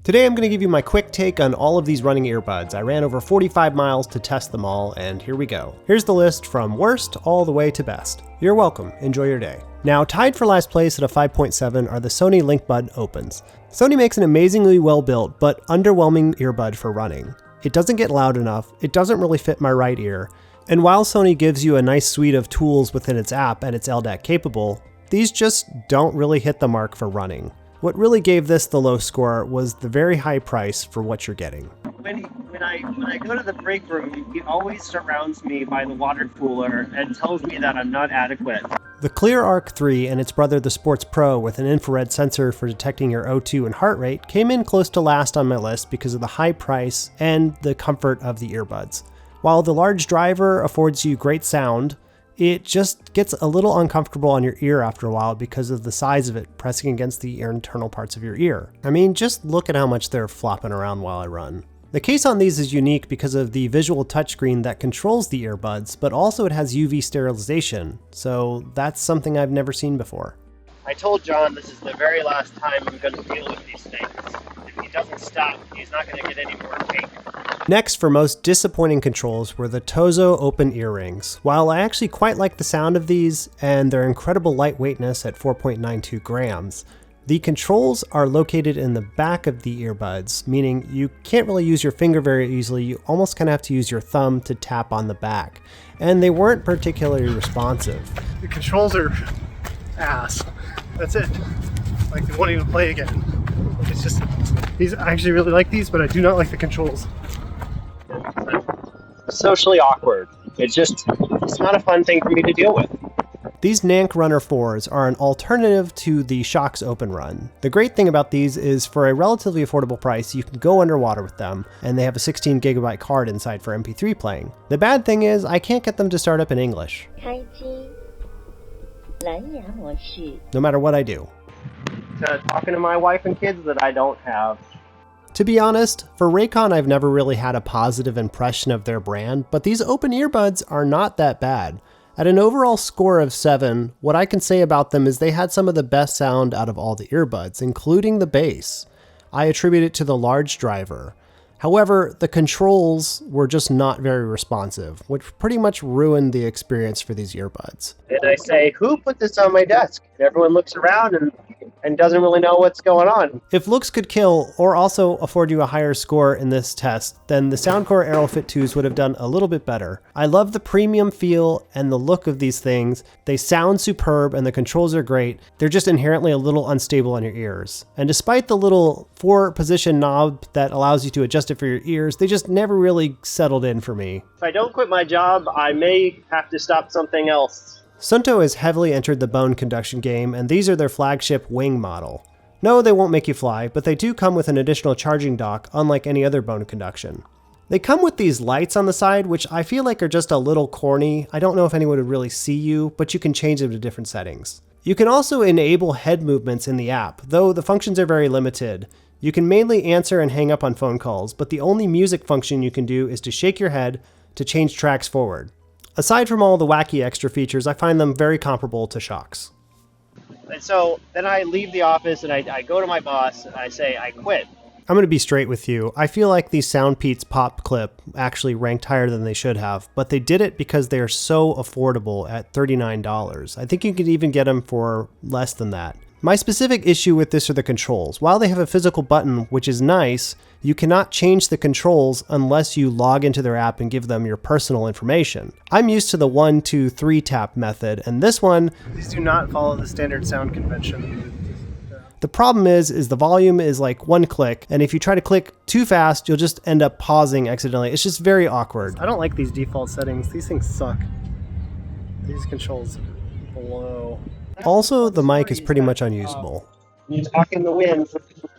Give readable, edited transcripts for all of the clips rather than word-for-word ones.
Today I'm going to give you my quick take on all of these running earbuds. I ran over 45 miles to test them all, and here we go. Here's the list from worst all the way to best. You're welcome. Enjoy your day. Now, tied for last place at a 5.7 are the Sony Linkbuds Opens. Sony makes an amazingly well-built but underwhelming earbud for running. It doesn't get loud enough, it doesn't really fit my right ear, and while Sony gives you a nice suite of tools within its app and it's LDAC capable, these just don't really hit the mark for running. What really gave this the low score was the very high price for what you're getting. When I go to the break room, he always surrounds me by the water cooler and tells me that I'm not adequate. The CLEER Arc 3 and its brother the Sports Pro with an infrared sensor for detecting your O2 and heart rate came in close to last on my list because of the high price and the comfort of the earbuds. While the large driver affords you great sound, it just gets a little uncomfortable on your ear after a while because of the size of it pressing against the internal parts of your ear. I mean, just look at how much they're flopping around while I run. The case on these is unique because of the visual touchscreen that controls the earbuds, but also it has UV sterilization, so that's something I've never seen before. I told John this is the very last time I'm going to deal with these things. If he doesn't stop, he's not going to get any more cake. Next, for most disappointing controls, were the Tozo Open earrings. While I actually quite like the sound of these and their incredible lightweightness at 4.92 grams, the controls are located in the back of the earbuds, meaning you can't really use your finger very easily. You almost kind of have to use your thumb to tap on the back. And they weren't particularly responsive. The controls are ass. That's it. Like, they won't even play again. It's just, I actually really like these, but I do not like the controls. Socially awkward. It's not a fun thing for me to deal with. These Nank Runner4s are an alternative to the Shokz OpenRun. The great thing about these is for a relatively affordable price, you can go underwater with them, and they have a 16 gigabyte card inside for MP3 playing. The bad thing is, I can't get them to start up in English. No matter what I do. Talking to my wife and kids that I don't have. To be honest, for Raycon I've never really had a positive impression of their brand, but these open earbuds are not that bad. At an overall score of 7, what I can say about them is they had some of the best sound out of all the earbuds, including the bass. I attribute it to the large driver. However, the controls were just not very responsive, which pretty much ruined the experience for these earbuds. And I say, who put this on my desk? And everyone looks around and doesn't really know what's going on. If looks could kill or also afford you a higher score in this test, then the Soundcore Aero Fit 2s would have done a little bit better. I love the premium feel and the look of these things. They sound superb and the controls are great. They're just inherently a little unstable on your ears. And despite the little 4-position knob that allows you to adjust it for your ears, they just never really settled in for me. If I don't quit my job, I may have to stop something else. Suunto has heavily entered the bone conduction game, and these are their flagship wing model. No, they won't make you fly, but they do come with an additional charging dock, unlike any other bone conduction. They come with these lights on the side, which I feel like are just a little corny. I don't know if anyone would really see you, but you can change them to different settings. You can also enable head movements in the app, though the functions are very limited. You can mainly answer and hang up on phone calls, but the only music function you can do is to shake your head to change tracks forward. Aside from all the wacky extra features, I find them very comparable to Shokz. And so then I leave the office and I go to my boss and I say, I quit. I'm going to be straight with you. I feel like these Soundpeats POP Clip actually ranked higher than they should have, but they did it because they are so affordable at $39. I think you could even get them for less than that. My specific issue with this are the controls. While they have a physical button, which is nice, you cannot change the controls unless you log into their app and give them your personal information. I'm used to the 1, 2, 3 tap method, and this one... These do not follow the standard sound convention. The problem is the volume is like 1 click, and if you try to click too fast, you'll just end up pausing accidentally. It's just very awkward. I don't like these default settings. These things suck. These controls blow. Also, the mic is pretty much unusable. You talk in the wind,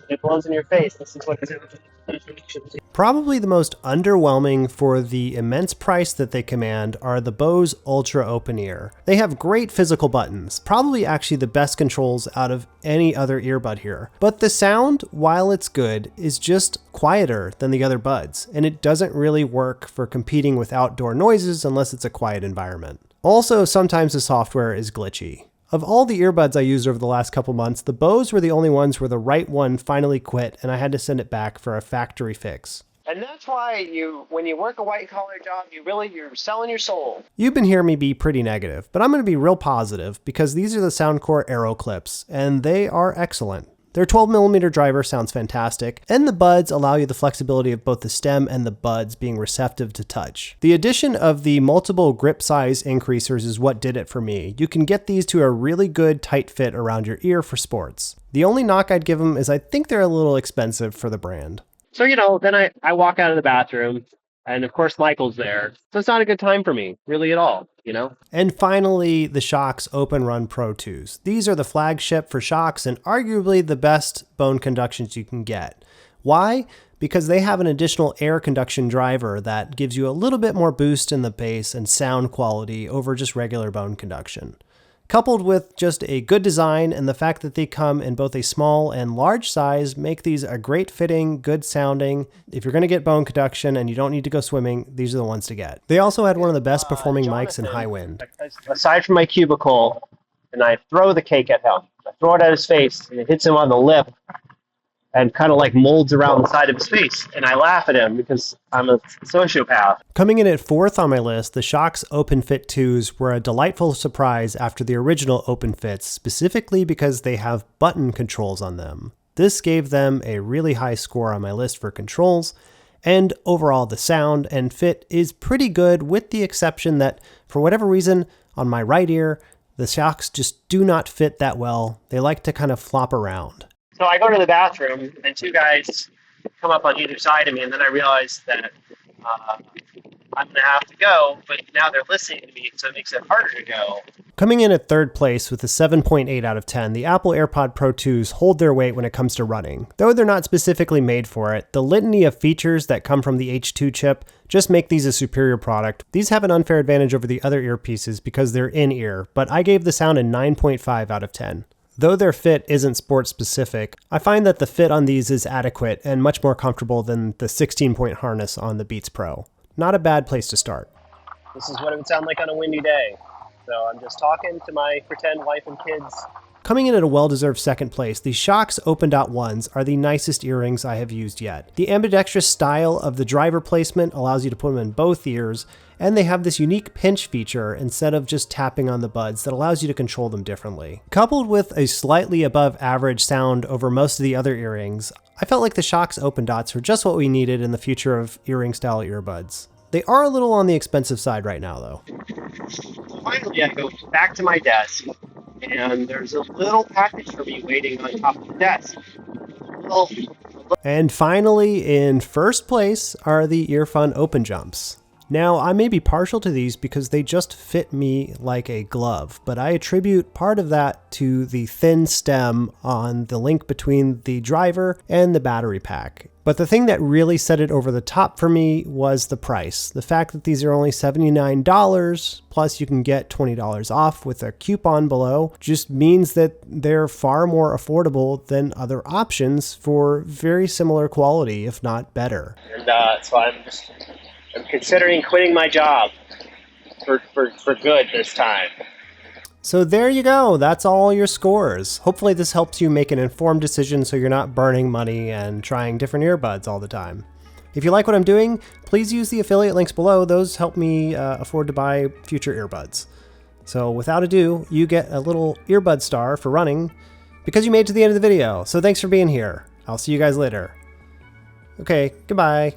it blows in your face. This is what it is. Probably the most underwhelming for the immense price that they command are the Bose Ultra Open Ear. They have great physical buttons, probably actually the best controls out of any other earbud here. But the sound, while it's good, is just quieter than the other buds, and it doesn't really work for competing with outdoor noises unless it's a quiet environment. Also, sometimes the software is glitchy. Of all the earbuds I used over the last couple months, the Bose were the only ones where the right one finally quit and I had to send it back for a factory fix. And that's why when you work a white collar job, you're selling your soul. You've been hearing me be pretty negative, but I'm going to be real positive because these are the Soundcore AeroClips and they are excellent. Their 12mm driver sounds fantastic, and the buds allow you the flexibility of both the stem and the buds being receptive to touch. The addition of the multiple grip size increasers is what did it for me. You can get these to a really good tight fit around your ear for sports. The only knock I'd give them is I think they're a little expensive for the brand. So, then I walk out of the bathroom, and of course Michael's there. So it's not a good time for me, really at all, And finally, the Shokz OpenRun Pro 2s. These are the flagship for Shokz and arguably the best bone conductions you can get. Why? Because they have an additional air conduction driver that gives you a little bit more boost in the bass and sound quality over just regular bone conduction. Coupled with just a good design and the fact that they come in both a small and large size make these a great fitting, good sounding. If you're going to get bone conduction and you don't need to go swimming, these are the ones to get. They also had one of the best performing mics in high wind. Aside from my cubicle, and I throw the cake at him. I throw it at his face and it hits him on the lip and kind of like molds around the side of his face. And I laugh at him because I'm a sociopath. Coming in at 4th on my list, the Shokz Openfit 2s were a delightful surprise after the original Openfits, specifically because they have button controls on them. This gave them a really high score on my list for controls, and overall the sound and fit is pretty good with the exception that, for whatever reason, on my right ear, the Shokz just do not fit that well. They like to kind of flop around. So I go to the bathroom, and two guys come up on either side of me, and then I realize that I'm going to have to go, but now they're listening to me, so it makes it harder to go. Coming in at 3rd place with a 7.8 out of 10, the Apple Airpod Pro 2s hold their weight when it comes to running. Though they're not specifically made for it, the litany of features that come from the H2 chip just make these a superior product. These have an unfair advantage over the other earpieces because they're in-ear, but I gave the sound a 9.5 out of 10. Though their fit isn't sports specific, I find that the fit on these is adequate and much more comfortable than the 16-point harness on the Beats Pro. Not a bad place to start. This is what it would sound like on a windy day. So I'm just talking to my pretend wife and kids. Coming in at a well-deserved 2nd place, the Shokz OpenDot Ones are the nicest earrings I have used yet. The ambidextrous style of the driver placement allows you to put them in both ears, and they have this unique pinch feature instead of just tapping on the buds that allows you to control them differently. Coupled with a slightly above average sound over most of the other earrings, I felt like the Shokz OpenDots were just what we needed in the future of earring style earbuds. They are a little on the expensive side right now though. Finally, I go back to my desk, and there's a little package for me waiting on top of the desk. And finally, in 1st place are the Earfun Openjumps. Now, I may be partial to these because they just fit me like a glove, but I attribute part of that to the thin stem on the link between the driver and the battery pack. But the thing that really set it over the top for me was the price. The fact that these are only $79, plus you can get $20 off with a coupon below, just means that they're far more affordable than other options for very similar quality, if not better. And so I'm considering quitting my job for good this time. So there you go, that's all your scores. Hopefully this helps you make an informed decision so you're not burning money and trying different earbuds all the time. If you like what I'm doing, please use the affiliate links below. Those help me afford to buy future earbuds. So without ado, you get a little earbud star for running because you made it to the end of the video. So thanks for being here. I'll see you guys later. Okay, goodbye.